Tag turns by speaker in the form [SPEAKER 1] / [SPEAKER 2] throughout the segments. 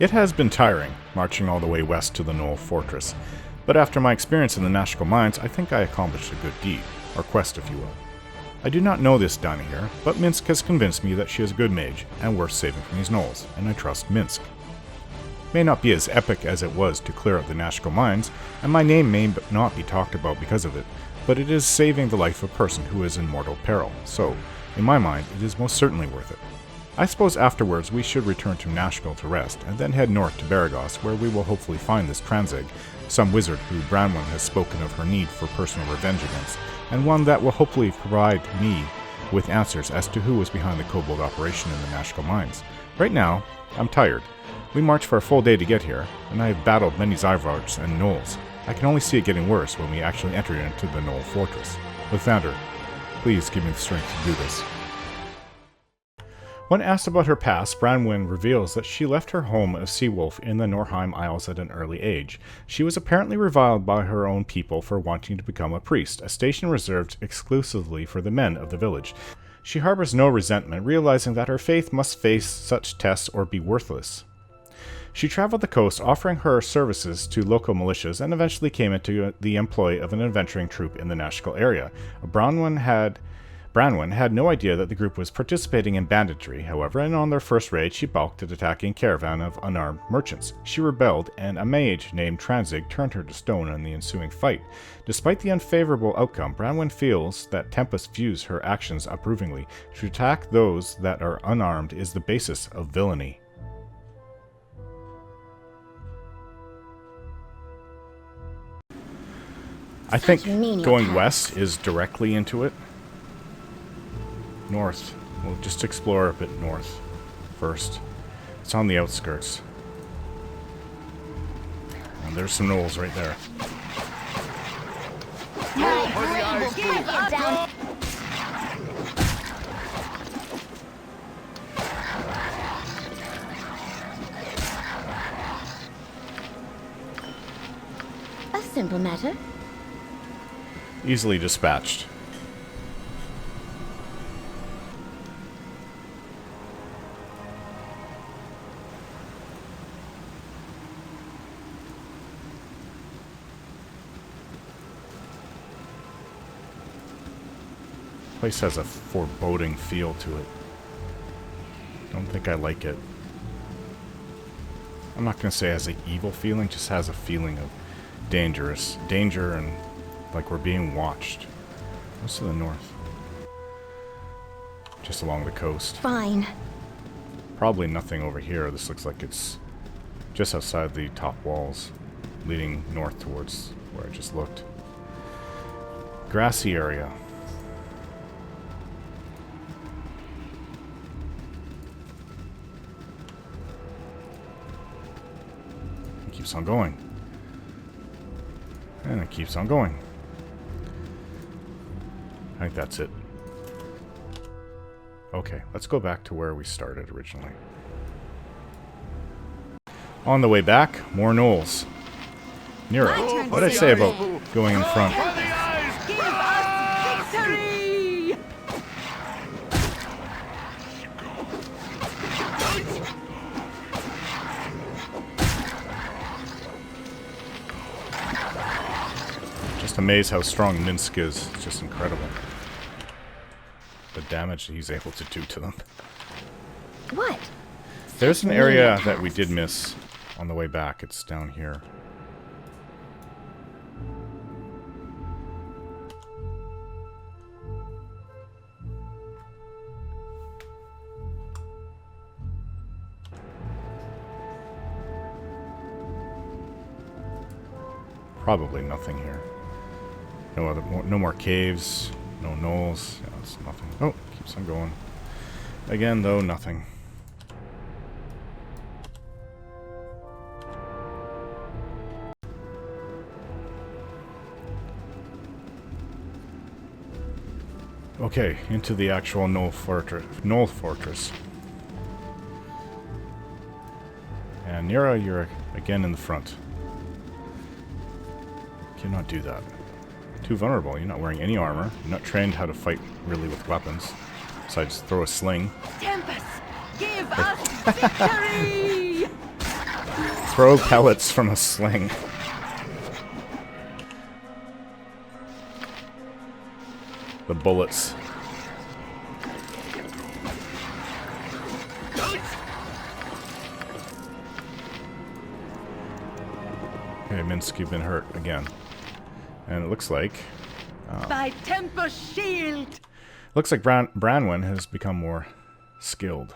[SPEAKER 1] It has been tiring, marching all the way west to the Gnoll fortress, but after my experience in the Nashkel mines, I think I accomplished a good deed, or quest if you will. I do not know this Dynaheir, but Minsc has convinced me that she is a good mage, and worth saving from these gnolls, and I trust Minsc. May not be as epic as it was to clear out the Nashkel mines, and my name may not be talked about because of it, but it is saving the life of a person who is in mortal peril, so, in my mind, it is most certainly worth it. I suppose afterwards we should return to Nashkel to rest, and then head north to Baragos, where we will hopefully find this Transig, some wizard who Branwen has spoken of her need for personal revenge against, and one that will hopefully provide me with answers as to who was behind the kobold operation in the Nashkel mines. Right now, I'm tired. We marched for a full day to get here, and I have battled many Zyvargs and Gnolls. I can only see it getting worse when we actually enter into the Gnoll fortress. Lathander, please give me the strength to do this. When asked about her past, Branwen reveals that she left her home as Seawolf in the Norheim Isles at an early age. She was apparently reviled by her own people for wanting to become a priest, a station reserved exclusively for the men of the village. She harbors no resentment, realizing that her faith must face such tests or be worthless. She traveled the coast, offering her services to local militias, and eventually came into the employ of an adventuring troupe in the Nashkel area. Branwen had no idea that the group was participating in banditry, however, and on their first raid she balked at attacking a caravan of unarmed merchants. She rebelled, and a mage named Transig turned her to stone in the ensuing fight. Despite the unfavorable outcome, Branwen feels that Tempest views her actions approvingly. To attack those that are unarmed is the basis of villainy. I think going west is directly into it. North. We'll just explore a bit north first. It's on the outskirts. And there's some gnolls right there.
[SPEAKER 2] A simple matter.
[SPEAKER 1] Easily dispatched. Place has a foreboding feel to it. Don't think I like it. I'm not going to say it has an evil feeling, just has a feeling of danger and like we're being watched. What's to the north? Just along the coast.
[SPEAKER 2] Fine.
[SPEAKER 1] Probably nothing over here. This looks like it's just outside the top walls, leading north towards where I just looked. Grassy area. It keeps on going. And it keeps on going. I think that's it. Okay, let's go back to where we started originally. On the way back, more gnolls. Nero, what did I say about going in front?
[SPEAKER 2] Give us victory!
[SPEAKER 1] Just amazed how strong Minsc is. It's just incredible. The damage he's able to do to them.
[SPEAKER 2] What?
[SPEAKER 1] There's an area that we did miss on the way back. It's down here. Probably nothing here. No more caves. No gnolls. Yeah, it's nothing. Oh, keeps on going. Again, though, nothing. Okay, into the actual Gnoll fortress. And Nira, you're again in the front. Cannot do that. Too vulnerable. You're not wearing any armor. You're not trained how to fight really with weapons. Besides throw a sling.
[SPEAKER 2] Tempest, give us victory!
[SPEAKER 1] Throw pellets from a sling. The bullets. Okay, Minsk, you've been hurt again. And it looks like...
[SPEAKER 2] By temper shield!
[SPEAKER 1] looks like Branwen has become more skilled.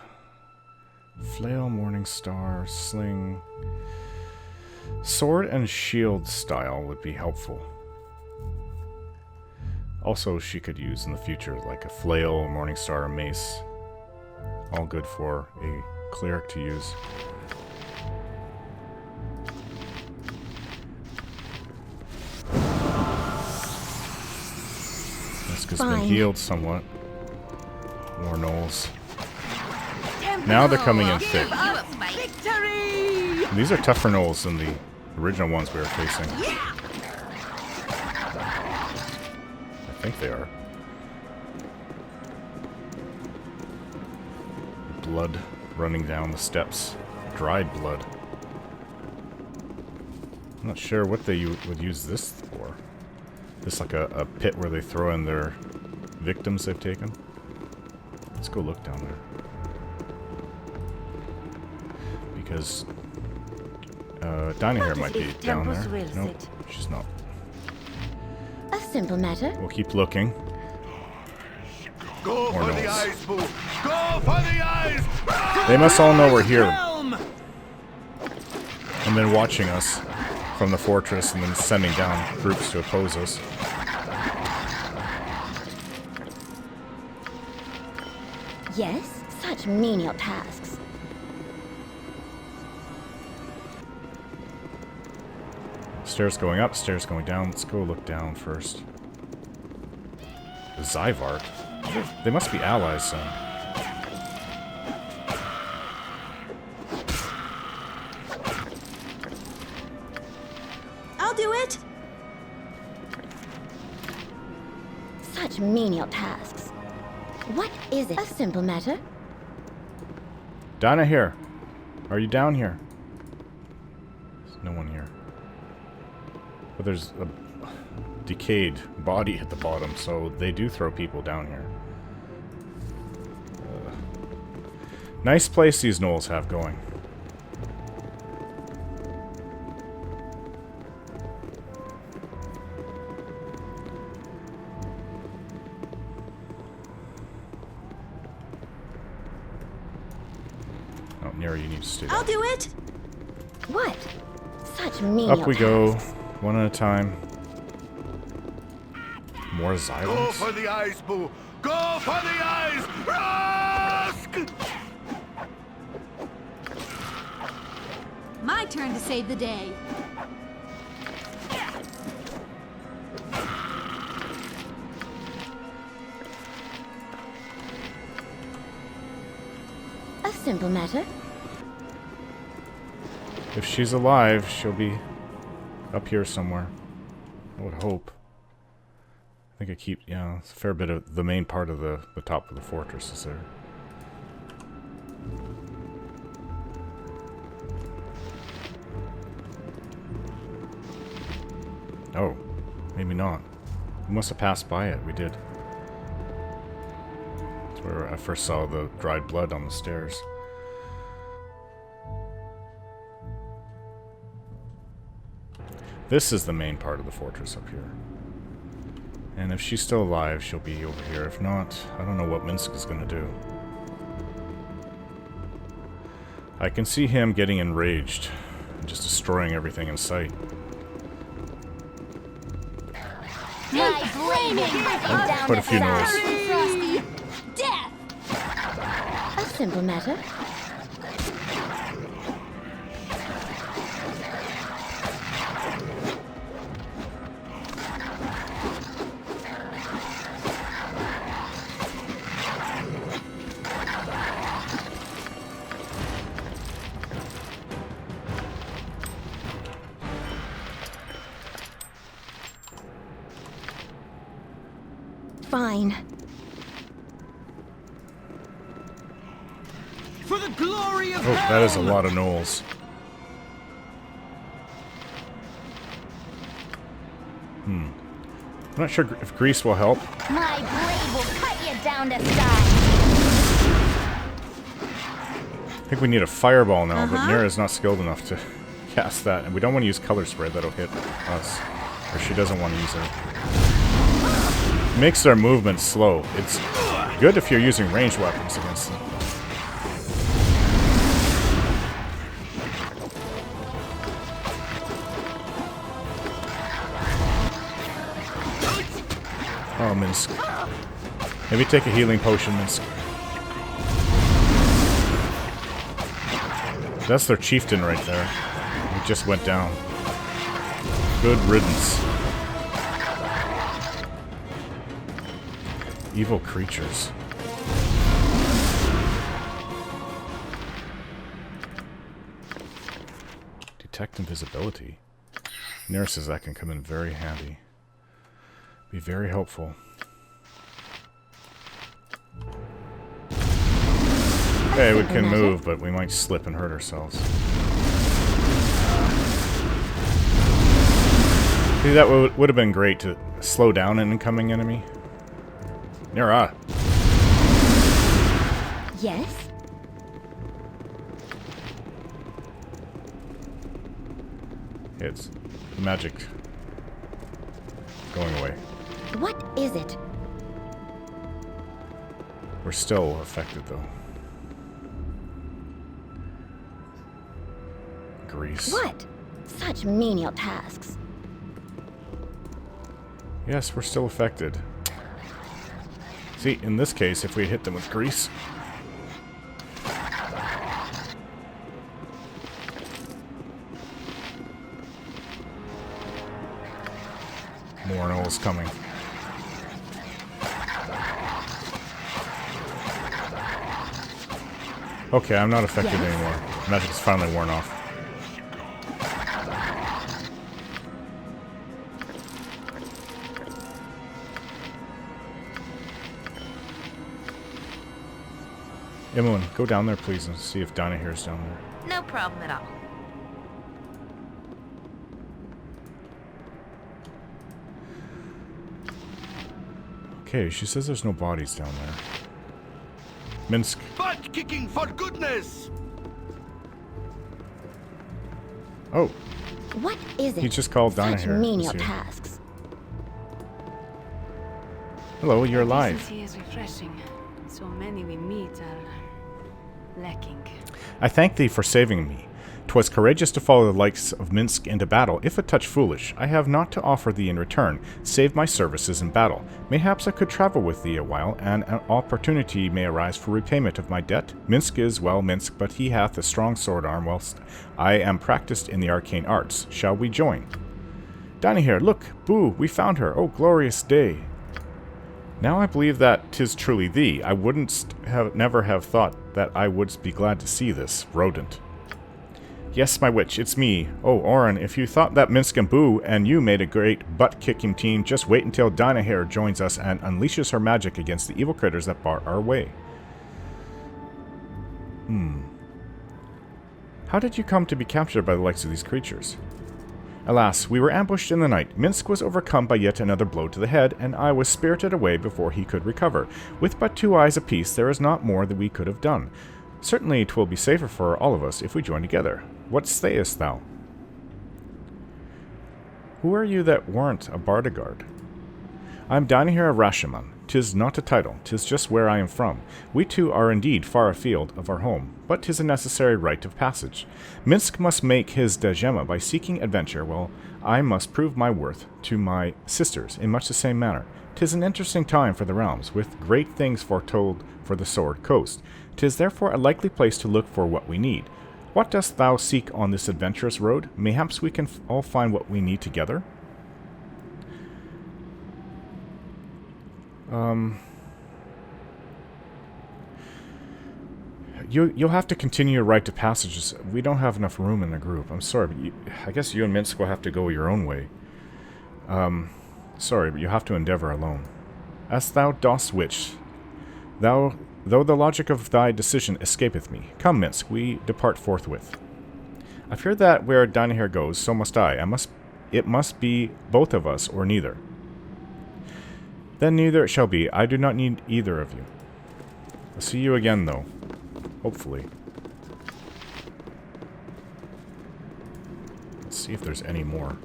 [SPEAKER 1] Flail, Morning Star, Sling... Sword and shield style would be helpful. Also, she could use in the future like a flail, Morning Star, a mace. All good for a cleric to use. Miska's been healed somewhat. More gnolls. Now they're coming in thick.
[SPEAKER 2] Victory!
[SPEAKER 1] These are tougher gnolls than the original ones we were facing. I think they are. Blood running down the steps. Dried blood. I'm not sure what they would use this for. This like a pit where they throw in their victims they've taken. Let's go look down there. Because Dynaheir might be down there. Nope, she's not.
[SPEAKER 2] A simple matter.
[SPEAKER 1] We'll keep looking.
[SPEAKER 3] Go for the eyes, boo! Go for the eyes!
[SPEAKER 1] They must all know we're here. And then watching us from the fortress and then sending down groups to oppose us.
[SPEAKER 2] Yes, such menial tasks.
[SPEAKER 1] Stairs going up, stairs going down. Let's go look down first. The Zyvart? They must be allies then.
[SPEAKER 2] I'll do it! Such menial tasks. What is it? A simple matter.
[SPEAKER 1] Dynaheir, are you down here? There's no one here. But there's a decayed body at the bottom, so they do throw people down here. Nice place these gnolls have going. Oh, Neri, you need to stay there.
[SPEAKER 2] I'll do it! What? Such menial
[SPEAKER 1] Up we go, one at a time. More
[SPEAKER 3] Go
[SPEAKER 1] Xylons?
[SPEAKER 3] for the eyes, boo! Go for the eyes! Rask!
[SPEAKER 4] My turn to save the day.
[SPEAKER 2] A simple matter.
[SPEAKER 1] If she's alive, she'll be up here somewhere. I would hope. I think I keep, yeah, it's a fair bit of the main part of the top of the fortress is there. Oh, maybe not. We must have passed by it. We did. That's where I first saw the dried blood on the stairs. This is the main part of the fortress up here. And if she's still alive, she'll be over here. If not, I don't know what Minsk is going to do. I can see him getting enraged and just destroying everything in sight. Quite a few gnolls.
[SPEAKER 4] Death!
[SPEAKER 2] A simple matter. Fine.
[SPEAKER 3] For the glory of
[SPEAKER 1] Oh, that is a lot of gnolls. I'm not sure if grease will help.
[SPEAKER 2] My blade will cut you down to size.
[SPEAKER 1] I think we need a fireball now, but Nira's not skilled enough to cast that. And we don't want to use color spray, that'll hit us. Or she doesn't want to use it. Makes their movement slow. It's good if you're using ranged weapons against them. Oh, Minsk. Maybe take a healing potion, Minsk. That's their chieftain right there. He just went down. Good riddance. Evil creatures. Detect invisibility. Nira says that can come in very handy. Be very helpful. Okay, we can move, but we might slip and hurt ourselves. See, that would have been great to slow down an incoming enemy. Nira.
[SPEAKER 2] Yes?
[SPEAKER 1] It's the magic going away.
[SPEAKER 2] What is it?
[SPEAKER 1] We're still affected, though. Grease.
[SPEAKER 2] What? Such menial tasks.
[SPEAKER 1] Yes, we're still affected. See, in this case, if we hit them with grease... More Gnolls coming. Okay, I'm not affected anymore. Magic is finally worn off. Imoen, go down there, please, and see if Dynaheir's down there.
[SPEAKER 4] No problem at all.
[SPEAKER 1] Okay, she says there's no bodies down there. Minsk.
[SPEAKER 3] Butt kicking for goodness!
[SPEAKER 1] Oh,
[SPEAKER 2] What is it?
[SPEAKER 1] he just called
[SPEAKER 2] Such
[SPEAKER 1] Dynaheir.
[SPEAKER 2] menial
[SPEAKER 1] Is here.
[SPEAKER 2] tasks.
[SPEAKER 1] Hello, you're alive.
[SPEAKER 4] Decency is refreshing. So many we meet are lacking.
[SPEAKER 1] I thank thee for saving me. 'Twas courageous to follow the likes of Minsk into battle, if a touch foolish. I have naught to offer thee in return, save my services in battle. Mayhaps I could travel with thee a while, and an opportunity may arise for repayment of my debt. Minsk is, well, Minsk, but he hath a strong sword arm, whilst I am practiced in the arcane arts. Shall we join? Dynaheir, look! Boo! We found her! Oh, glorious day! Now I believe that 'tis truly thee. I wouldn't never have thought that I would be glad to see this, rodent. Yes, my witch, it's me. Oh, Orin, if you thought that Minsk and Boo and you made a great butt-kicking team, just wait until Dynaheir joins us and unleashes her magic against the evil critters that bar our way. How did you come to be captured by the likes of these creatures? Alas, we were ambushed in the night. Minsk was overcome by yet another blow to the head, and I was spirited away before he could recover. With but 2 eyes apiece, there is not more that we could have done. Certainly 'twill be safer for all of us if we join together. What sayest thou? Who are you that weren't a Bardagard? I'm Dynaheir of Rashomon. 'Tis not a title, 'tis just where I am from. We two are indeed far afield of our home, but 'tis a necessary rite of passage. Minsk must make his Dajema by seeking adventure, while I must prove my worth to my sisters in much the same manner. 'Tis an interesting time for the realms, with great things foretold for the Sword Coast. 'Tis therefore a likely place to look for what we need. What dost thou seek on this adventurous road? Mayhaps we can all find what we need together? You'll have to continue your rite of passages. We don't have enough room in the group. I'm sorry, but I guess you and Minsk will have to go your own way. Sorry, but you have to endeavor alone. As thou dost wish, though the logic of thy decision escapeth me. Come, Minsk, we depart forthwith. I fear that where Dynaheir goes, so must I. I must it must be both of us or neither. Then neither it shall be. I do not need either of you. I'll see you again, though. Hopefully. Let's see if there's any more.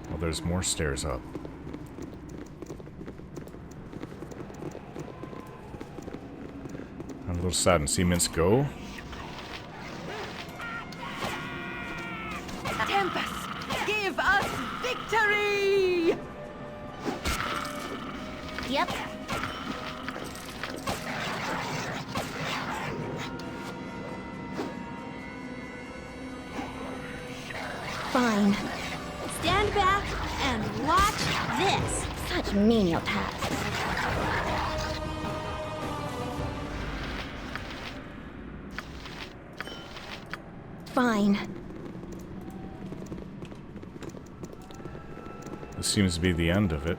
[SPEAKER 1] Well, there's more stairs up. I'm a little saddened to see Minsk go.
[SPEAKER 5] Tempest, give us victory!
[SPEAKER 2] Yep. Fine.
[SPEAKER 5] Stand back and watch this.
[SPEAKER 2] Such menial tasks. Fine.
[SPEAKER 1] This seems to be the end of it.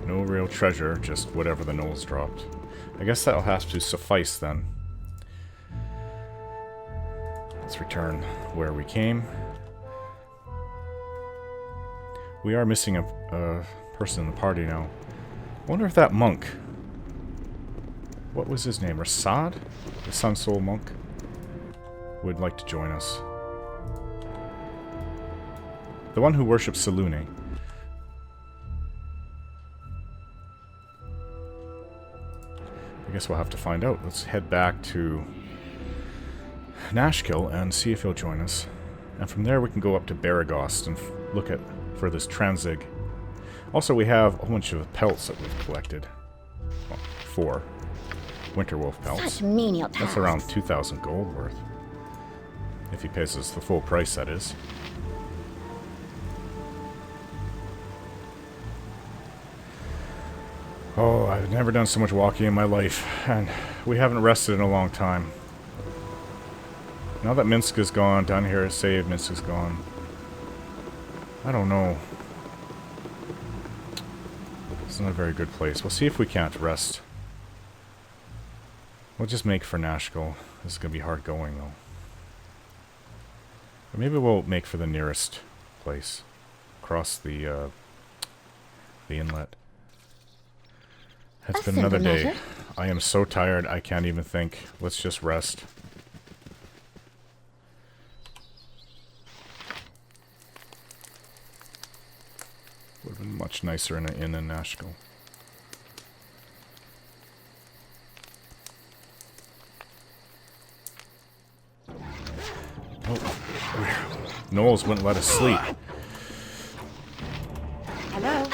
[SPEAKER 1] No real treasure, just whatever the gnolls dropped. I guess that'll have to suffice then. Let's return where we came. We are missing a person in the party now. I wonder if that monk... What was his name? Rasad? The Sun Soul monk? Would like to join us. The one who worships Selûne. I guess we'll have to find out. Let's head back to Nashkel and see if he'll join us. And from there we can go up to Baragost and look at for this Tranzig. Also, we have a whole bunch of pelts that we've collected. Well, 4 Winterwolf pelts.
[SPEAKER 2] Such menial tasks.
[SPEAKER 1] That's around 2,000 gold worth. If he pays us the full price, that is. Oh, I've never done so much walking in my life, and we haven't rested in a long time. Now that Minsk is gone, Dynaheir is saved, Minsk is gone. I don't know. It's not a very good place. We'll see if we can't rest. We'll just make for Nashkel. This is going to be hard going, though. Or maybe we'll make for the nearest place. Across the inlet. It's been another day. I am so tired, I can't even think. Let's just rest. Would have been much nicer in an inn in Nashkel. Oh, Gnolls wouldn't let us sleep.
[SPEAKER 5] Hello?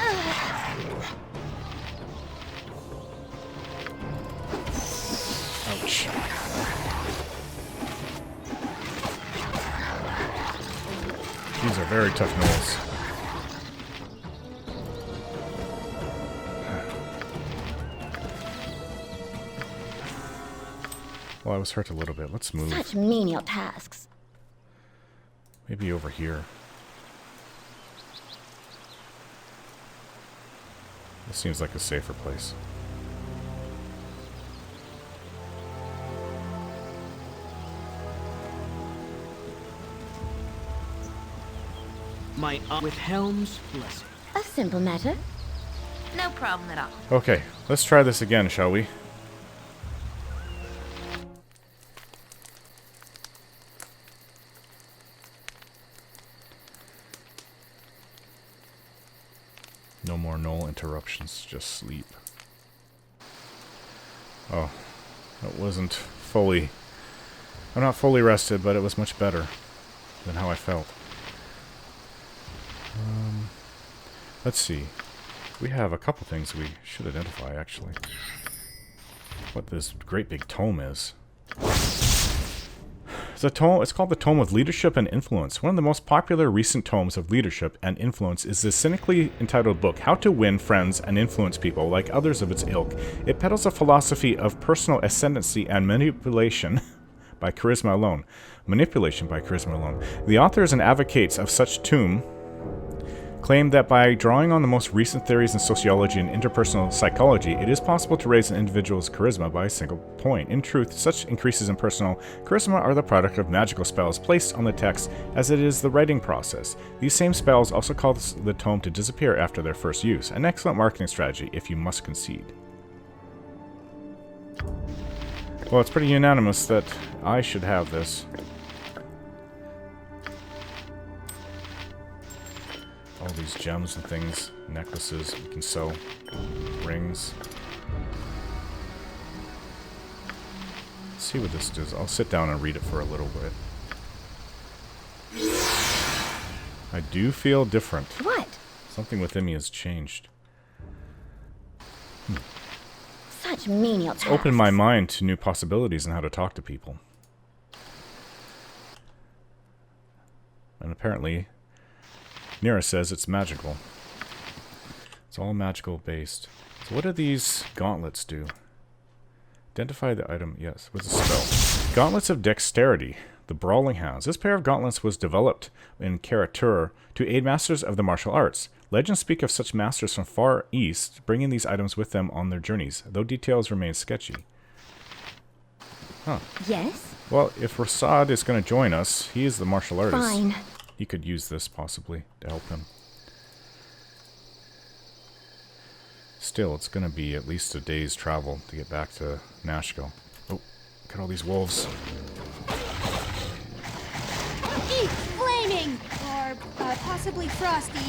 [SPEAKER 1] Ouch. These are very tough Gnolls. Well, I was hurt a little bit. Let's move.
[SPEAKER 2] Such menial tasks.
[SPEAKER 1] Maybe over here. This seems like a safer place.
[SPEAKER 6] With Helm's blessing.
[SPEAKER 2] A simple matter.
[SPEAKER 5] No problem at all.
[SPEAKER 1] Okay, let's try this again, shall we? No more Gnoll interruptions, just sleep. Oh, that wasn't fully... I'm not fully rested, but it was much better than how I felt. Let's see. We have a couple things we should identify, actually. What this great big tome is. It's called the Tome of Leadership and Influence. One of the most popular recent tomes of leadership and influence is the cynically entitled book, How to Win Friends and Influence People Like Others of Its Ilk. It peddles a philosophy of personal ascendancy and manipulation by charisma alone. Manipulation by charisma alone. The authors and advocates of such tome claimed that by drawing on the most recent theories in sociology and interpersonal psychology, it is possible to raise an individual's charisma by a single point. In truth, such increases in personal charisma are the product of magical spells placed on the text as it is the writing process. These same spells also cause the tome to disappear after their first use. An excellent marketing strategy, if you must concede. Well, it's pretty unanimous that I should have this. All these gems and things, necklaces we can sew, rings. Let's see what this does. I'll sit down and read it for a little bit. I do feel different.
[SPEAKER 2] What?
[SPEAKER 1] Something within me has changed.
[SPEAKER 2] Such menial tasks.
[SPEAKER 1] It's opened my mind to new possibilities and how to talk to people. And apparently, Nira says it's magical. It's all magical based. So what do these gauntlets do? Identify the item. Yes. What's the spell? Gauntlets of Dexterity. The Brawling Hounds. This pair of gauntlets was developed in Karatur to aid masters of the martial arts. Legends speak of such masters from far east bringing these items with them on their journeys, though details remain sketchy. Huh.
[SPEAKER 2] Yes?
[SPEAKER 1] Well, if Rasad is going to join us, he is the martial artist.
[SPEAKER 2] Fine.
[SPEAKER 1] He could use this, possibly, to help him. Still, it's going to be at least a day's travel to get back to Nashville. Oh, look at all these wolves.
[SPEAKER 5] Eat flaming! Or possibly frosty.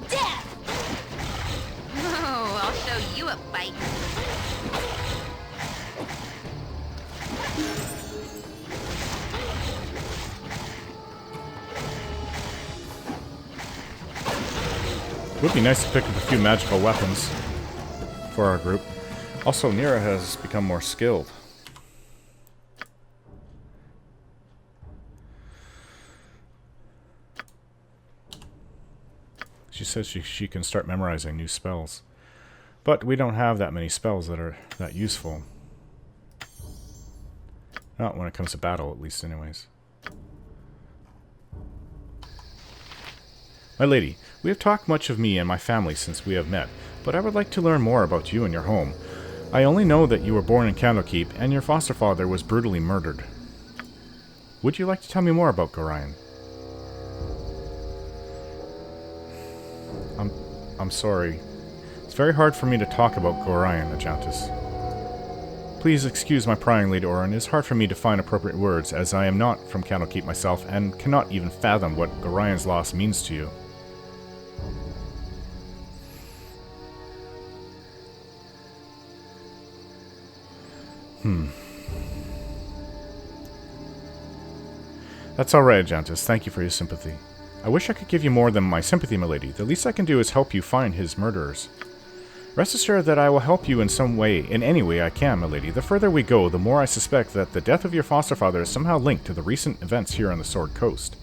[SPEAKER 5] Death! Oh, I'll show you a bite.
[SPEAKER 1] Would be nice to pick up a few magical weapons for our group. Also, Nira has become more skilled. She says she can start memorizing new spells. But we don't have that many spells that are that useful. Not when it comes to battle, at least anyways. My lady, we have talked much of me and my family since we have met, but I would like to learn more about you and your home. I only know that you were born in Candlekeep and your foster father was brutally murdered. Would you like to tell me more about Gorion? I'm sorry. It's very hard for me to talk about Gorion, Ajantis. Please excuse my prying, Lady Orin. It is hard for me to find appropriate words, as I am not from Candlekeep myself, and cannot even fathom what Gorion's loss means to you. That's alright, Ajantis. Thank you for your sympathy. I wish I could give you more than my sympathy, milady. The least I can do is help you find his murderers. Rest assured that I will help you in some way, in any way I can, milady. The further we go, the more I suspect that the death of your foster father is somehow linked to the recent events here on the Sword Coast.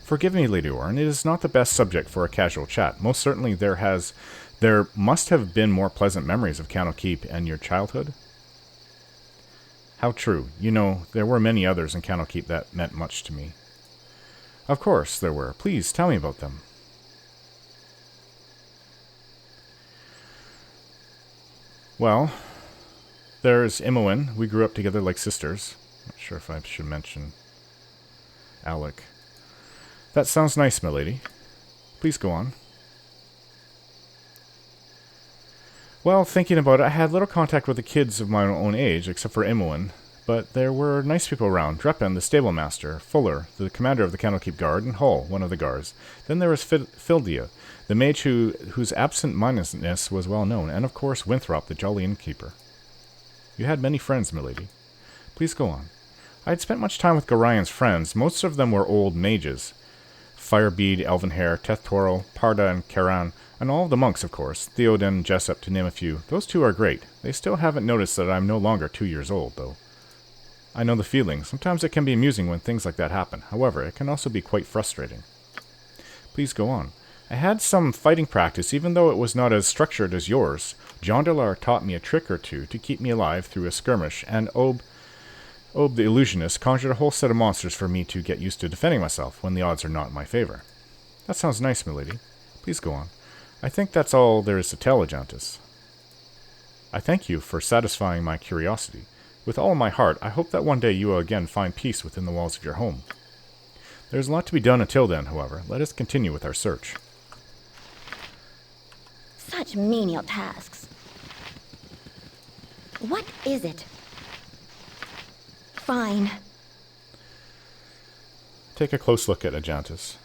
[SPEAKER 1] Forgive me, Lady Orin, it is not the best subject for a casual chat. Most certainly there must have been more pleasant memories of Candlekeep and your childhood. How true. You know, there were many others in Candlekeep that meant much to me. Of course there were. Please, tell me about them. Well, there's Imoen. We grew up together like sisters. Not sure if I should mention Alec. That sounds nice, milady. Please go on. Well, thinking about it, I had little contact with the kids of my own age, except for Imoen. But there were nice people around. Dreppen, the stable master, Fuller, the commander of the Candlekeep Guard, and Hull, one of the guards. Then there was Fildia, the mage whose absent-mindedness was well known, and of course Winthrop, the jolly innkeeper. You had many friends, milady. Please go on. I had spent much time with Gorion's friends. Most of them were old mages. Firebead, Elvenhair, Tethtoril, Parda, and Karan, and all of the monks, of course. Theoden, Jessup, to name a few. Those two are great. They still haven't noticed that I'm no longer 2 years old, though. I know the feeling. Sometimes it can be amusing when things like that happen. However, it can also be quite frustrating. Please go on. I had some fighting practice, even though it was not as structured as yours. Jondalar taught me a trick or two to keep me alive through a skirmish, and Ob the illusionist conjured a whole set of monsters for me to get used to defending myself when the odds are not in my favor. That sounds nice, milady. Please go on. I think that's all there is to tell, Ajantis. I thank you for satisfying my curiosity. With all my heart, I hope that one day you will again find peace within the walls of your home. There's a lot to be done until then, however. Let us continue with our search.
[SPEAKER 2] Such menial tasks. What is it? Fine.
[SPEAKER 1] Take a close look at Ajantis.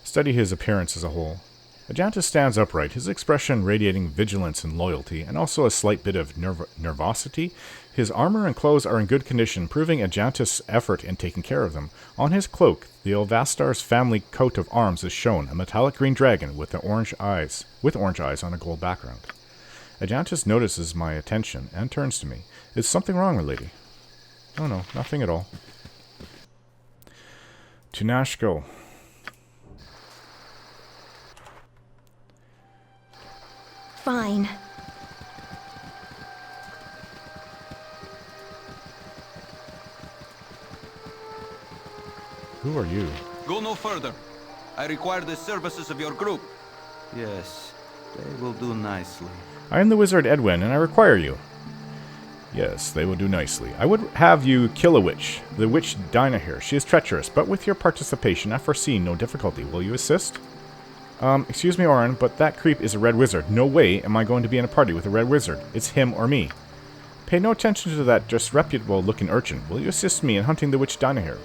[SPEAKER 1] Study his appearance as a whole. Ajantis stands upright, his expression radiating vigilance and loyalty, and also a slight bit of nervosity. His armor and clothes are in good condition, proving Ajantis' effort in taking care of them. On his cloak, the Ilvastar's family coat of arms is shown, a metallic green dragon with orange eyes on a gold background. Ajantis notices my attention and turns to me. Is something wrong, milady? Oh no, nothing at all. To Nashkel.
[SPEAKER 2] Fine.
[SPEAKER 1] Who are you?
[SPEAKER 7] Go no further. I require the services of your group. Yes, they will do nicely.
[SPEAKER 1] I am the wizard Edwin, and I require you. Yes, they will do nicely. I would have you kill a witch, the witch Dynaheir. She is treacherous, but with your participation, I foresee no difficulty. Will you assist? Excuse me, Orin, but that creep is a red wizard. No way am I going to be in a party with a red wizard. It's him or me. Pay no attention to that disreputable-looking urchin. Will you assist me in hunting the witch Dynaheir?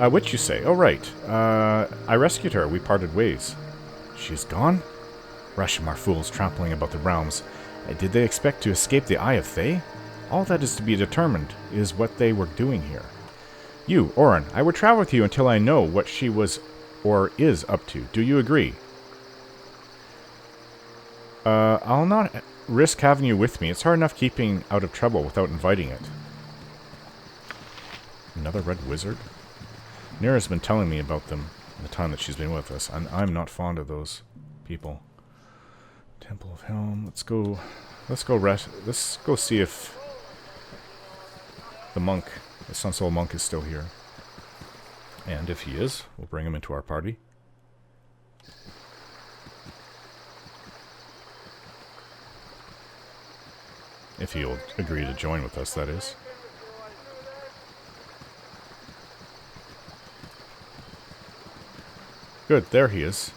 [SPEAKER 1] Witch, you say? Oh, right. I rescued her. We parted ways. She's gone? Rashomar fools trampling about the realms. Did they expect to escape the Eye of Thay? All that is to be determined is what they were doing here. You, Orin, I would travel with you until I know what she was or is up to. Do you agree? I'll not risk having you with me. It's hard enough keeping out of trouble without inviting it. Another red wizard? Nira's been telling me about them in the time that she's been with us, and I'm not fond of those people. Temple of Helm. Let's go see if the monk, the Sunsoul monk, is still here. And if he is, we'll bring him into our party. If he'll agree to join with us, that is. Good, there he is.